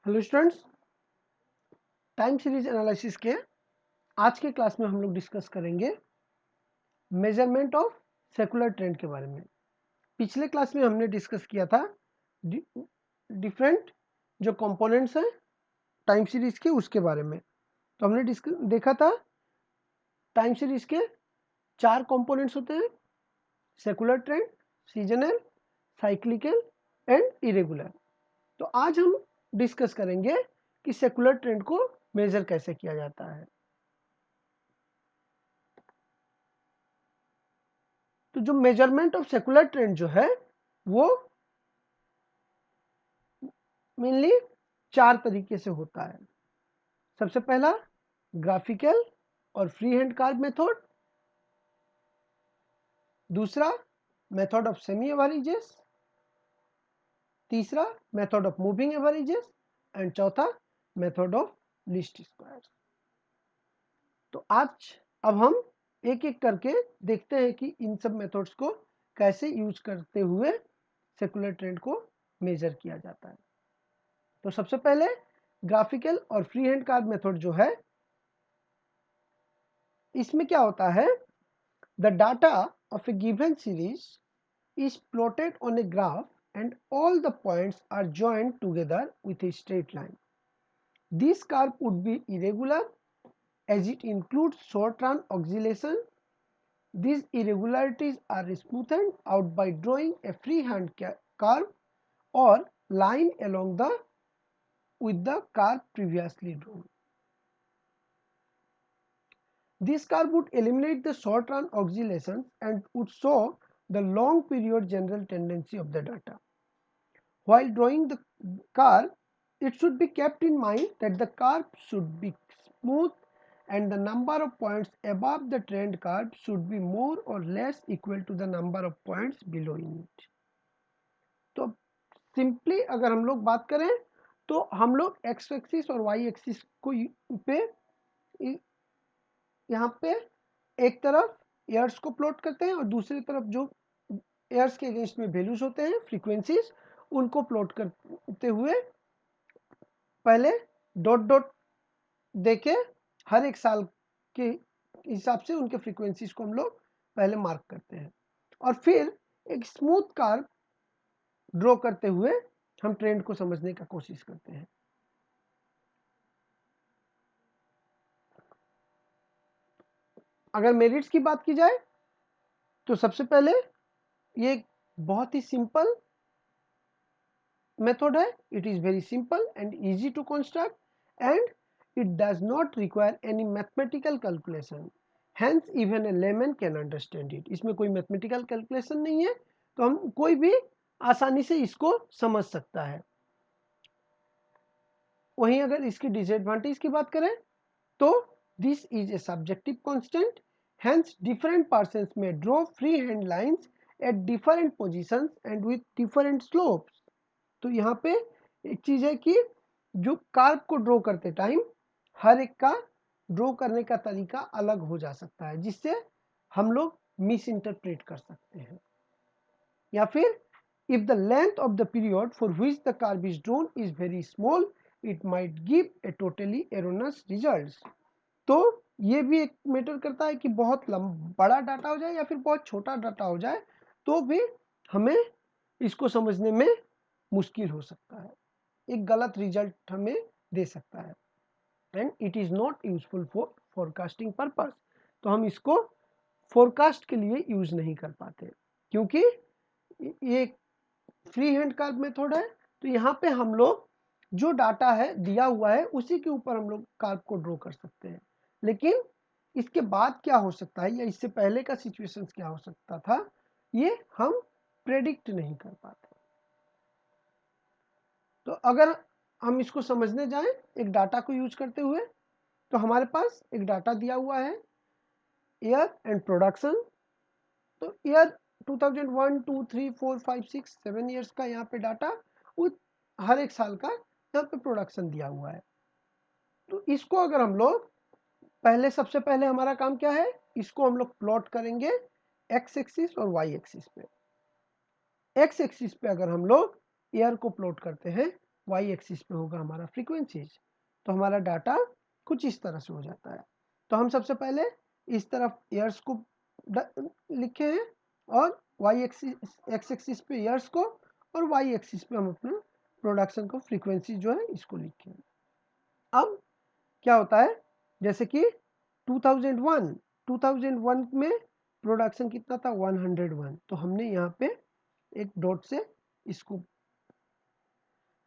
Hello students, time series analysis के आज के क्लास में हम लोग डिस्कस करेंगे मेजरमेंट ऑफ सेकुलर ट्रेंड के बारे में। पिछले क्लास में हमने डिस्कस किया था डिफरेंट जो कंपोनेंट्स हैं टाइम सीरीज के उसके बारे में। तो हमने देखा था टाइम सीरीज के 4 कंपोनेंट्स होते हैं: secular trend, seasonal, cyclical and irregular. तो आज हम डिस्कस करेंगे कि सेकुलर ट्रेंड को मेजर कैसे किया जाता है। तो जो मेजरमेंट ऑफ सेकुलर ट्रेंड जो है वो मेनली 4 तरीके से होता है। सबसे पहला ग्राफिकल और फ्री हैंड कार्व मेथड, दूसरा मेथड ऑफ सेमी एवरेजेस, तीसरा method of moving averages and चौथा मेथड ऑफ लीस्ट स्क्वायर्स। तो आज अब हम एक एक करके देखते हैं कि इन सब मेथड्स को कैसे यूज करते हुए सेकुलर ट्रेंड को मेजर किया जाता है। तो सबसे पहले ग्राफिकल और फ्री हैंड कार्व मेथड जो है, इसमें क्या होता है, the data of A given series is plotted on a graph and all the points are joined together with a straight line. This curve would be irregular as it includes short run oscillation. These irregularities are smoothed out by drawing a freehand curve or line along the with the curve previously drawn. This curve would eliminate the short run oscillations and would show the long period general tendency of the data. While drawing the curve, it should be kept in mind that the curve should be smooth and the number of points above the trend curve should be more or less equal to the number of points below in it. तो simply अगर हम लोग बात करें तो हम लोग x axis और वाई एक्सिस को पे यहाँ पे एक तरफ एयर्स को प्लॉट करते हैं और दूसरी तरफ जो एयर्स के अगेंस्ट में वैल्यूज होते हैं, फ्रीक्वेंसीज, उनको प्लॉट करते हुए पहले डॉट डॉट देके हर एक साल के हिसाब से उनके फ्रीक्वेंसीज को हम लोग पहले मार्क करते हैं और फिर एक स्मूथ कर्व ड्रॉ करते हुए हम ट्रेंड को समझने का कोशिश करते हैं। अगर मेरिट्स की बात की जाए तो सबसे पहले ये बहुत ही सिंपल मेथड है। It is very simple and easy to construct and it does not require any mathematical calculation, hence even a layman can understand it. इसमें कोई मैथमेटिकल कैलकुलेशन नहीं है, तो हम कोई भी आसानी से इसको समझ सकता है। वहीं अगर इसकी डिसएडवांटेज की बात करें तो this is a subjective constant, hence different persons में draw free hand lines at different positions and with different slopes. तो यहाँ पे एक चीज है कि जो कर्व को ड्रॉ करते टाइम हर एक का ड्रॉ करने का तरीका अलग हो जा सकता है, जिससे हम लोग मिस इंटरप्रेट कर सकते हैं। या फिर if the length of the period for which the curve is drawn is very small, it might give a totally erroneous results. तो ये भी एक मैटर करता है कि बहुत बड़ा डाटा हो जाए या फिर बहुत छोटा डाटा हो जाए तो भी हमें इसको समझने में मुश्किल हो सकता है, एक गलत रिजल्ट हमें दे सकता है and it is not useful for forecasting purpose. तो हम इसको फोरकास्ट के लिए यूज नहीं कर पाते क्योंकि ये फ्री हैंड कर्व मेथड है। तो यहाँ पे हम लोग जो डाटा है दिया हुआ है उसी के ऊपर हम लोग कर्व को ड्रॉ कर सकते हैं, लेकिन इसके बाद क्या हो सकता है या इससे पहले का सिचुएशन क्या हो सकता था ये हम प्रेडिक्ट नहीं कर पाते। तो अगर हम इसको समझने जाएं एक डाटा को यूज करते हुए, तो हमारे पास एक डाटा दिया हुआ है ईयर एंड प्रोडक्शन। तो ईयर 2001, 2, 3, 4, 5, 6, 7 ईयर्स का यहाँ पे डाटा, हर एक साल का यहाँ पे प्रोडक्शन दिया हुआ है। तो इसको अगर हम लोग पहले सबसे पहले हमारा काम क्या है, इसको हम लोग प्लॉट करेंगे एक्स एक्सिस और वाई एक्सिस पे। एक्स एक्सिस पे अगर हम लोग ईयर को प्लॉट करते हैं, वाई एक्सिस पे होगा हमारा फ्रीक्वेंसीज। तो हमारा डाटा कुछ इस तरह से हो जाता है। तो हम सबसे पहले इस तरफ ईयर्स को लिखे हैं और वाई एक्स एक्सिस पे ईयर्स को और वाई एक्सिस पे हम अपना प्रोडक्शन को फ्रीक्वेंसी जो है इसको लिखे हैं। अब क्या होता है, जैसे कि 2001 में प्रोडक्शन कितना था 101, तो हमने यहाँ पे एक डॉट से इसको,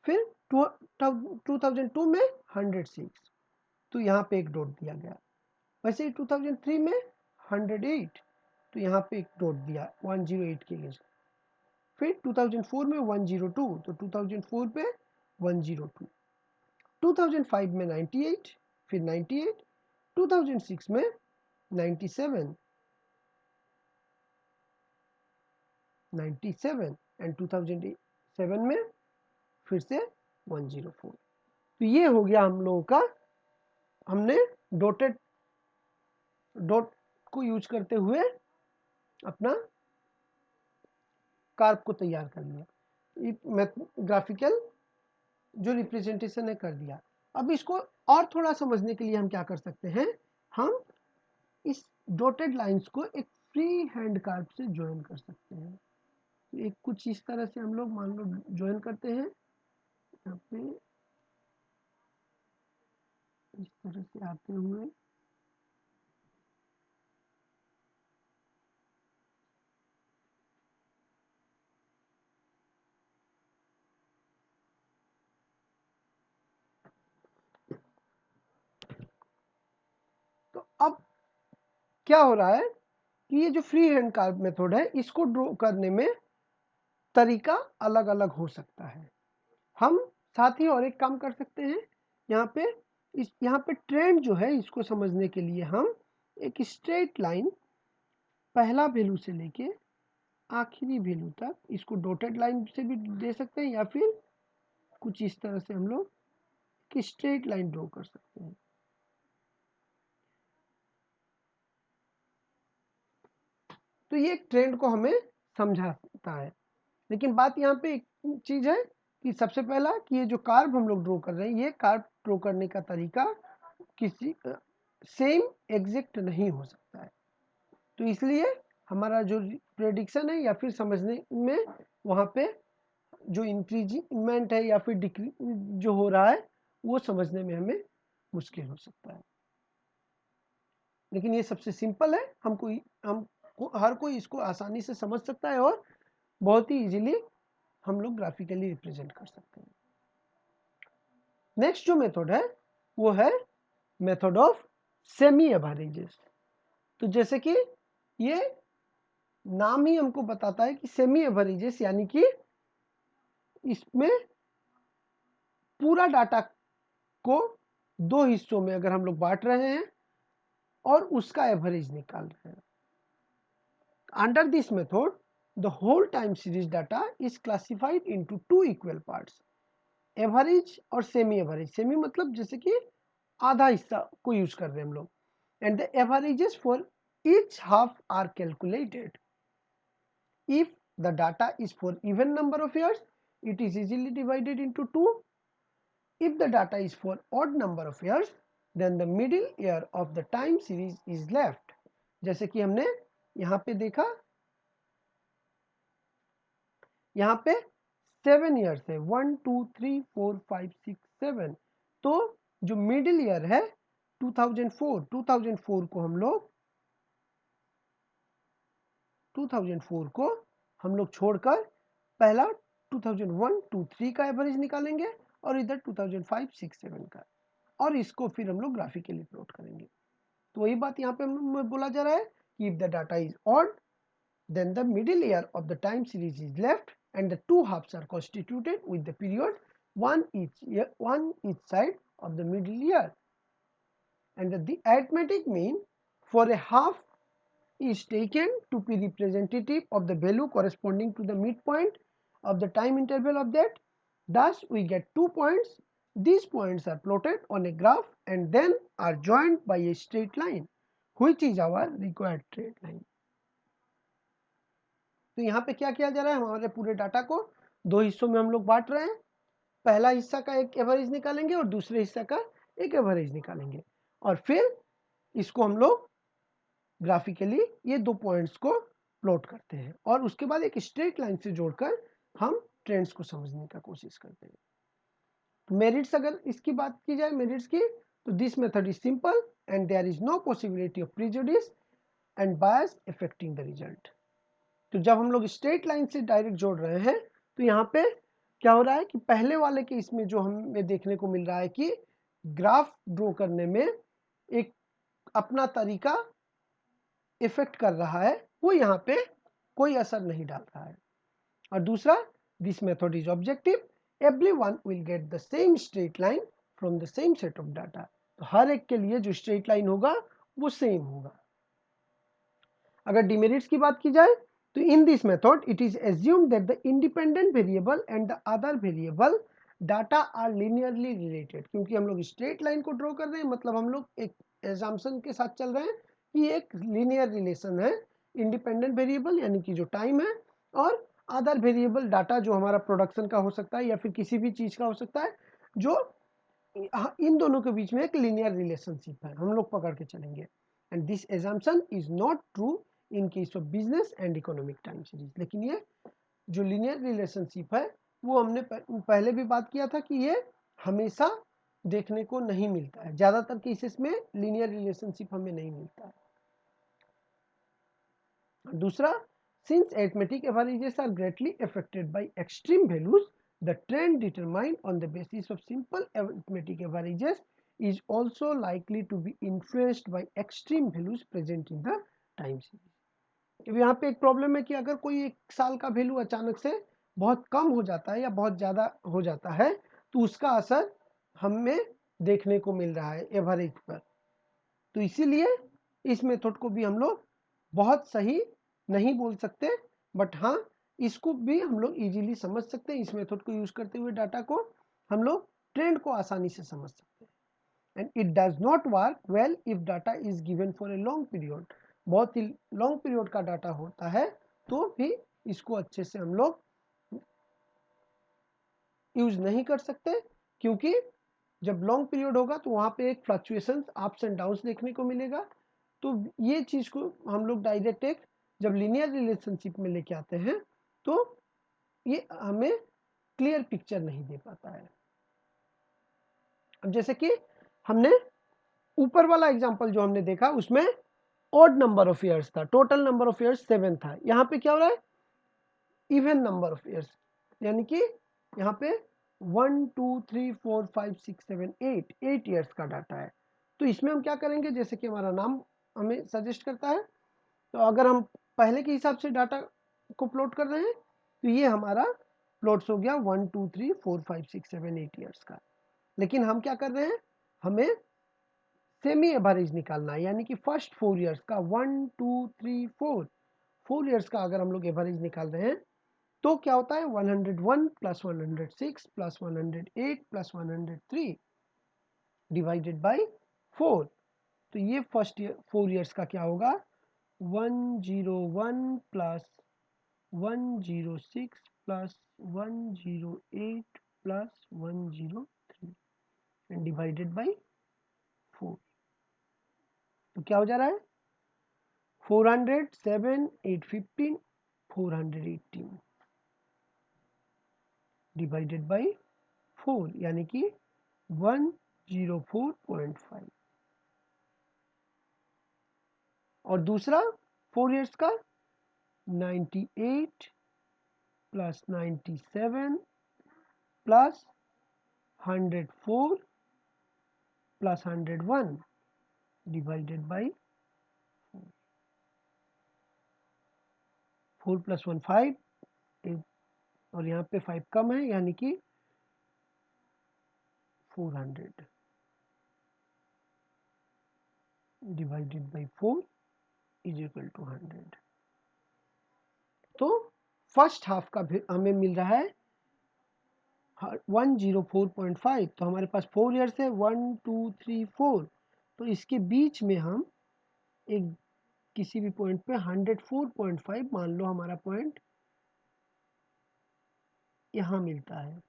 फिर 2002 में 106, तो यहाँ पे एक डॉट दिया गया। वैसे ही 2003 में 108, तो यहाँ पे एक डॉट दिया 108 के लिए। फिर 2004 में 102, तो 2004 पे 102, 2005 में 98, फिर 98, 2006 में 97, 97 एंड 2007 में फिर से 104। तो ये हो गया हम लोगों का, हमने डॉट को यूज करते हुए अपना कार्व को तैयार कर लिया, ग्राफिकल जो रिप्रेजेंटेशन है कर दिया। अब इसको और थोड़ा समझने के लिए हम क्या कर सकते हैं, हम इस डॉटेड लाइंस को एक फ्री हैंड कार्व से ज्वाइन कर सकते हैं। एक कुछ इस तरह से हम लोग मान लो ज्वाइन करते हैं, यहाँ पे इस तरह से आते हुए तो अब क्या हो रहा है कि ये जो फ्री हैंड कार्व मेथड है इसको ड्रॉ करने में तरीका अलग अलग हो सकता है। हम साथ ही और एक काम कर सकते हैं, यहाँ पे ट्रेंड जो है इसको समझने के लिए हम एक स्ट्रेट लाइन पहला वैल्यू से लेके आखिरी वैल्यू तक इसको डॉटेड लाइन से भी दे सकते हैं, या फिर कुछ इस तरह से हम लोग एक स्ट्रेट लाइन ड्रॉ कर सकते हैं। तो ये एक ट्रेंड को हमें समझाता है। लेकिन बात यहाँ पे एक चीज है कि सबसे पहला कि ये जो कार्व हम लोग ड्रॉ कर रहे हैं, ये कार्व ड्रॉ करने का तरीका किसी सेम एग्जैक्ट नहीं हो सकता है। तो इसलिए हमारा जो प्रेडिक्शन है या फिर समझने में वहाँ पे जो इंक्रीजमेंट है या फिर डिक्रीज जो हो रहा है वो समझने में हमें मुश्किल हो सकता है। लेकिन ये सबसे सिंपल है, हम हर कोई इसको आसानी से समझ सकता है और बहुत ही इजीली हम लोग ग्राफिकली रिप्रेजेंट कर सकते हैं। नेक्स्ट जो मेथड है वो है मेथड ऑफ सेमी एवरेजेस। तो जैसे कि ये नाम ही हमको बताता है कि सेमी एवरेजेस, यानी कि इसमें पूरा डाटा को दो हिस्सों में अगर हम लोग बांट रहे हैं और उसका एवरेज निकाल रहे हैं। Under this method the whole time series data is classified into two equal parts, average और सेमी एवरेज। सेमी मतलब जैसे कि आधा हिस्सा को यूज कर रहे हैं हम लोग, and the averages for each half are calculated. If the data is for even number of years it is easily divided into two. If the data is for odd number of years then the middle year of the time series is left। जैसे कि हमने यहाँ पे देखा, यहाँ पे 7 years है, 1 2 3 4 5 6 7, तो जो मिडिल ईयर है 2004 को हम लोग 2004 को हम लोग छोड़कर पहला 2001 2 3 का एवरेज निकालेंगे और इधर 2005 6 7 का, और इसको फिर हम लोग ग्राफिकली प्लॉट करेंगे। तो वही बात यहाँ पे बोला जा रहा है कि if the data is odd then the middle year of the time series is left and the two halves are constituted with the period one each side of the middle year, and the arithmetic mean for a half is taken to be representative of the value corresponding to the midpoint of the time interval of that. Thus we get 2 points. These points are plotted on a graph and then are joined by a straight line which is our required straight line. तो यहाँ पे क्या किया जा रहा है, हमारे पूरे डाटा को दो हिस्सों में हम लोग बांट रहे हैं पहला हिस्सा का एक एवरेज निकालेंगे और दूसरे हिस्सा का एक एवरेज निकालेंगे और फिर इसको हम लोग ग्राफिकली ये दो पॉइंट्स को प्लॉट करते हैं और उसके बाद एक स्ट्रेट लाइन से जोड़कर हम ट्रेंड्स को समझने का कोशिश करते हैं। मेरिट्स अगर इसकी बात की जाए मेरिट्स की, तो this method is simple and there is no possibility of prejudice and bias affecting the result. तो जब हम लोग स्ट्रेट लाइन से डायरेक्ट जोड़ रहे हैं तो यहाँ पे क्या हो रहा है कि पहले वाले के इसमें जो हमें देखने को मिल रहा है कि ग्राफ ड्रॉ करने में एक अपना तरीका इफेक्ट कर रहा है, वो यहाँ पे कोई असर नहीं डाल रहा है। और दूसरा, this method is objective, everyone will get the same straight line from the same set of data. तो हर एक के लिए जो स्ट्रेट लाइन होगा वो सेम होगा। अगर डिमेरिट्स की बात की जाए तो in this method it is assumed that the independent variable and the other variable data are linearly related. क्योंकि हम लोग स्ट्रेट लाइन को ड्रॉ कर रहे हैं, मतलब हम लोग एक एजम्पशन के साथ चल रहे हैं कि एक लीनियर रिलेशन है इंडिपेंडेंट वेरिएबल यानी कि जो टाइम है और अदर वेरिएबल डाटा जो हमारा प्रोडक्शन का हो सकता है या फिर किसी भी चीज का हो सकता है, जो इन दोनों के बीच में एक लीनियर रिलेशनशिप है, हम लोग पकड़ के चलेंगे। And this assumption is not true in case of business and economic time series. लेकिन ये जो लीनियर रिलेशनशिप है वो हमने पहले भी बात किया था कि ये हमेशा देखने को नहीं मिलता है, ज्यादातर केसेस में लीनियर रिलेशनशिप हमें नहीं मिलता है। दूसरा, since arithmetic averages are greatly affected by extreme values, the trend determined on the basis of simple arithmetic averages is also likely to be influenced by extreme values present in the time series। अब यहाँ पे एक problem है कि अगर कोई एक साल का वैल्यू अचानक से बहुत कम हो जाता है या बहुत ज़्यादा हो जाता है तो उसका असर हमें देखने को मिल रहा है एवरेज पर। तो इसीलिए इस मेथड को भी हम लोग बहुत सही नहीं बोल सकते, बट हाँ इसको भी हम लोग इजीली समझ सकते हैं। इस मेथड को यूज करते हुए डाटा को हम लोग ट्रेंड को आसानी से समझ सकते हैं। And it does not work well if data is given for a long period. बहुत ही लॉन्ग पीरियड का डाटा होता है तो भी इसको अच्छे से हम लोग यूज नहीं कर सकते, क्योंकि जब लॉन्ग पीरियड होगा तो वहां पे एक फ्लक्चुएशंस अप्स एंड डाउन्स देखने को मिलेगा। तो ये चीज को हम लोग डायरेक्ट एक जब लीनियर रिलेशनशिप में लेके आते हैं तो ये हमें क्लियर पिक्चर नहीं दे पाता है। अब जैसे कि हमने ऊपर वाला एग्जांपल जो हमने देखा उसमें ऑड नंबर ऑफ ईयर्स था, टोटल नंबर ऑफ ईयर्स 7 था। यहाँ पे क्या हो रहा है, इवन नंबर ऑफ ईयर्स, यानी कि यहाँ पे 1 2 3 4 5 6 7 8 ईयर्स का डाटा है। तो इसमें हम क्या करेंगे, जैसे कि हमारा नाम हमें सजेस्ट करता है, तो अगर हम पहले के हिसाब से डाटा को प्लॉट कर रहे हैं तो ये हमारा प्लॉट्स हो गया 1 2 3 4 5 6 7 8 ईयर्स का। लेकिन हम क्या कर रहे हैं, हमें सेमी एवरेज निकालना है, यानी कि फर्स्ट 4 ईयर्स का 1 2 3 4 ईयर्स का अगर हम लोग एवरेज निकाल रहे हैं तो क्या होता है 101 plus 106 plus 108 plus 103 divided by 4। तो ये फर्स्ट ईयर 4 ईयर्स का क्या होगा 101 plus 106 plus 108 plus 103 and divided by 4। तो क्या हो जा रहा है 400 7 815 418 डिवाइडेड बाई 4, यानी कि 104.5। और दूसरा 4 ईयर्स का 98 plus 97 plus 104 plus 101 divided by 4 plus 1 5 और यहाँ पे 5 कम है यानी कि 400 divided by 4 is equal to 100। तो फर्स्ट हाफ का हमें मिल रहा है 104.5। तो हमारे पास 4 ईयर्स है 1 2 3 4। तो इसके बीच में हम एक किसी भी पॉइंट पे 104.5 मान लो हमारा पॉइंट यहाँ मिलता है।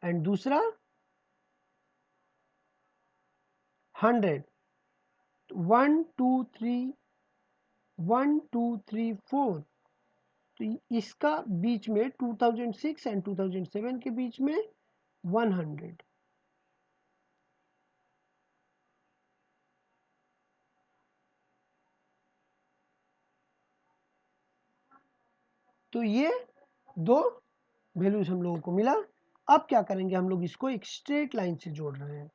एंड दूसरा 100, 1 2 3 1 2 3 4, तो इसका बीच में 2006 एंड 2007 के बीच में 100। तो ये दो वैल्यूज हम लोगों को मिला। अब क्या करेंगे, हम लोग इसको एक स्ट्रेट लाइन से जोड़ रहे हैं।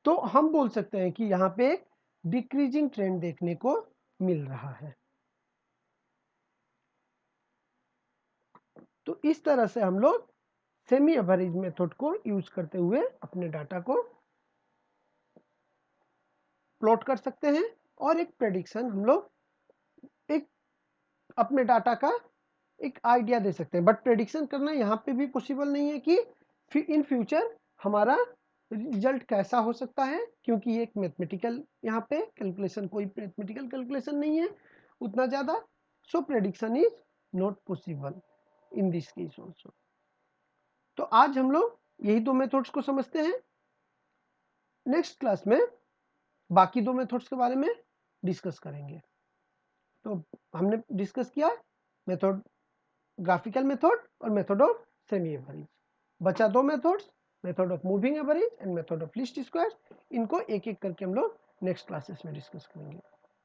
तो हम बोल सकते हैं कि यहाँ पे एक डिक्रीजिंग ट्रेंड देखने को मिल रहा है। तो इस तरह से हम लोग सेमी एवरेज मेथड को यूज करते हुए अपने डाटा को प्लॉट कर सकते हैं और एक प्रेडिक्शन हम लोग एक अपने डाटा का एक आइडिया दे सकते हैं। बट प्रेडिक्शन करना यहाँ पे भी पॉसिबल नहीं है कि इन फ्यूचर हमारा रिजल्ट कैसा हो सकता है, क्योंकि ये एक मैथमेटिकल यहाँ पे कैलकुलेशन, कोई मैथमेटिकल कैलकुलेशन नहीं है उतना ज़्यादा। So prediction is not possible in this case also. तो आज हम लोग यही दो मेथड्स को समझते हैं। नेक्स्ट क्लास में बाकी दो मेथड्स के बारे में डिस्कस करेंगे। तो हमने डिस्कस किया मेथड, ग्राफिकल मेथड और मेथड ऑफ सेमी एवरेज। बचा दो methods, method of moving average and method of least squares. इनको एक एक करके हम लोग नेक्स्ट क्लासेस में डिस्कस करेंगे।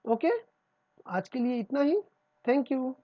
ओके, आज के लिए इतना ही। Thank you.